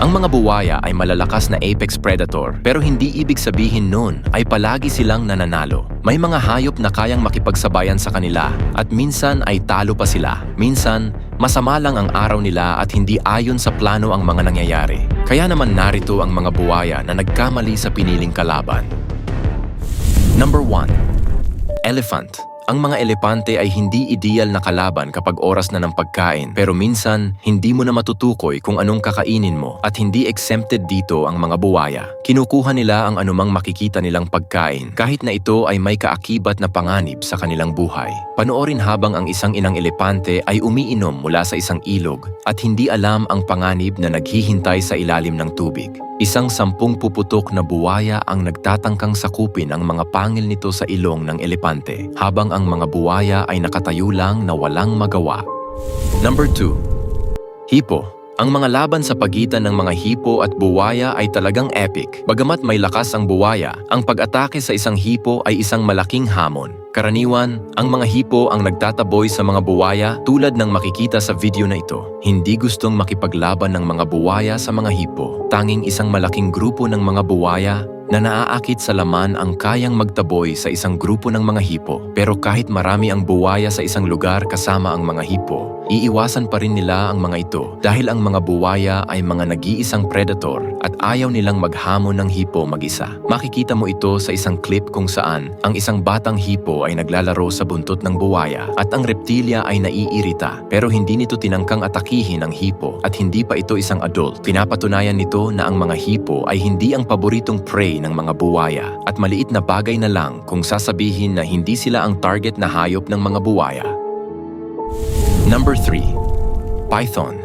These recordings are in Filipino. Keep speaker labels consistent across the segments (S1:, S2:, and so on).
S1: Ang mga buwaya ay malalakas na apex predator pero hindi ibig sabihin nun ay palagi silang nananalo. May mga hayop na kayang makipagsabayan sa kanila at minsan ay talo pa sila. Minsan, masama lang ang araw nila at hindi ayon sa plano ang mga nangyayari. Kaya naman narito ang mga buwaya na nagkamali sa piniling kalaban. Number 1. Elephant. Ang mga elepante ay hindi ideal na kalaban kapag oras na ng pagkain, pero minsan hindi mo na matutukoy kung anong kakainin mo at hindi exempted dito ang mga buwaya. Kinukuha nila ang anumang makikita nilang pagkain kahit na ito ay may kaakibat na panganib sa kanilang buhay. Panoorin habang ang isang inang elepante ay umiinom mula sa isang ilog at hindi alam ang panganib na naghihintay sa ilalim ng tubig. Isang 10 puputok na buwaya ang nagtatangkang sakupin ang mga pangil nito sa ilong ng elepante, habang ang mga buwaya ay nakatayo lang na walang magawa. Number 2. Hipo. Ang mga laban sa pagitan ng mga hipo at buwaya ay talagang epic. Bagamat may lakas ang buwaya, ang pag-atake sa isang hipo ay isang malaking hamon. Karaniwan, ang mga hipo ang nagtataboy sa mga buwaya tulad ng makikita sa video na ito. Hindi gustong makipaglaban ng mga buwaya sa mga hipo. Tanging isang malaking grupo ng mga buwaya na naaakit sa laman ang kayang magtaboy sa isang grupo ng mga hipo. Pero kahit marami ang buwaya sa isang lugar kasama ang mga hipo, iiwasan pa rin nila ang mga ito dahil ang mga buwaya ay mga nag-iisang predator at ayaw nilang maghamon ng hipo mag-isa. Makikita mo ito sa isang clip kung saan ang isang batang hipo ay naglalaro sa buntot ng buwaya at ang reptilya ay naiirita pero hindi nito tinangkang atakihin ang hipo at hindi pa ito isang adult. Pinapatunayan nito na ang mga hipo ay hindi ang paboritong prey ng mga buwaya at maliit na bagay na lang kung sasabihin na hindi sila ang target na hayop ng mga buwaya. Number 3. Python.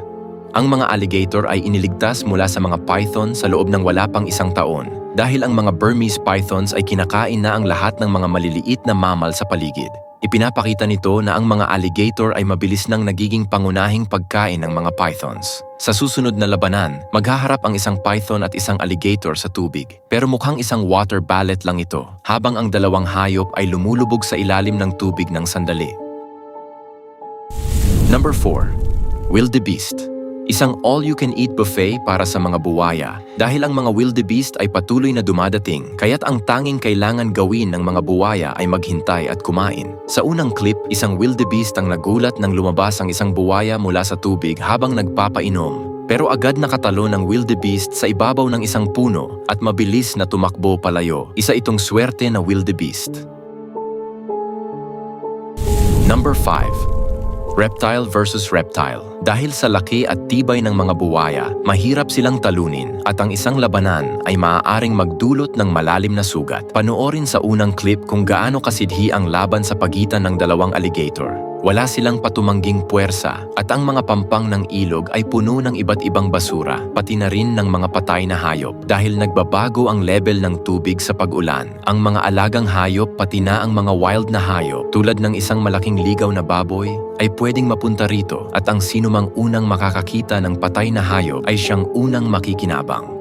S1: Ang mga alligator ay iniligtas mula sa mga python sa loob ng wala pang 1 taon dahil ang mga Burmese pythons ay kinakain na ang lahat ng mga maliliit na mammal sa paligid. Ipinapakita nito na ang mga alligator ay mabilis nang nagiging pangunahing pagkain ng mga pythons. Sa susunod na labanan, maghaharap ang isang python at isang alligator sa tubig. Pero mukhang isang water ballet lang ito, habang ang dalawang hayop ay lumulubog sa ilalim ng tubig ng sandali. Number 4. Wildebeest. Isang all-you-can-eat buffet para sa mga buwaya dahil ang mga wildebeest ay patuloy na dumadating kaya't ang tanging kailangan gawin ng mga buwaya ay maghintay at kumain. Sa unang clip, isang wildebeest ang nagulat nang lumabas ang isang buwaya mula sa tubig habang nagpapainom. Pero agad nakatalo ng wildebeest sa ibabaw ng isang puno at mabilis na tumakbo palayo. Isa itong swerte na wildebeest. Number 5. Reptile versus reptile. Dahil sa laki at tibay ng mga buwaya, mahirap silang talunin at ang isang labanan ay maaaring magdulot ng malalim na sugat. Panoorin sa unang clip kung gaano kasidhi ang laban sa pagitan ng dalawang alligator. Wala silang patumangging puwersa at ang mga pampang ng ilog ay puno ng iba't ibang basura, pati na rin ng mga patay na hayop. Dahil nagbabago ang level ng tubig sa pag-ulan, ang mga alagang hayop pati na ang mga wild na hayop tulad ng isang malaking ligaw na baboy ay pwedeng mapunta rito at ang sinumang unang makakakita ng patay na hayop ay siyang unang makikinabang.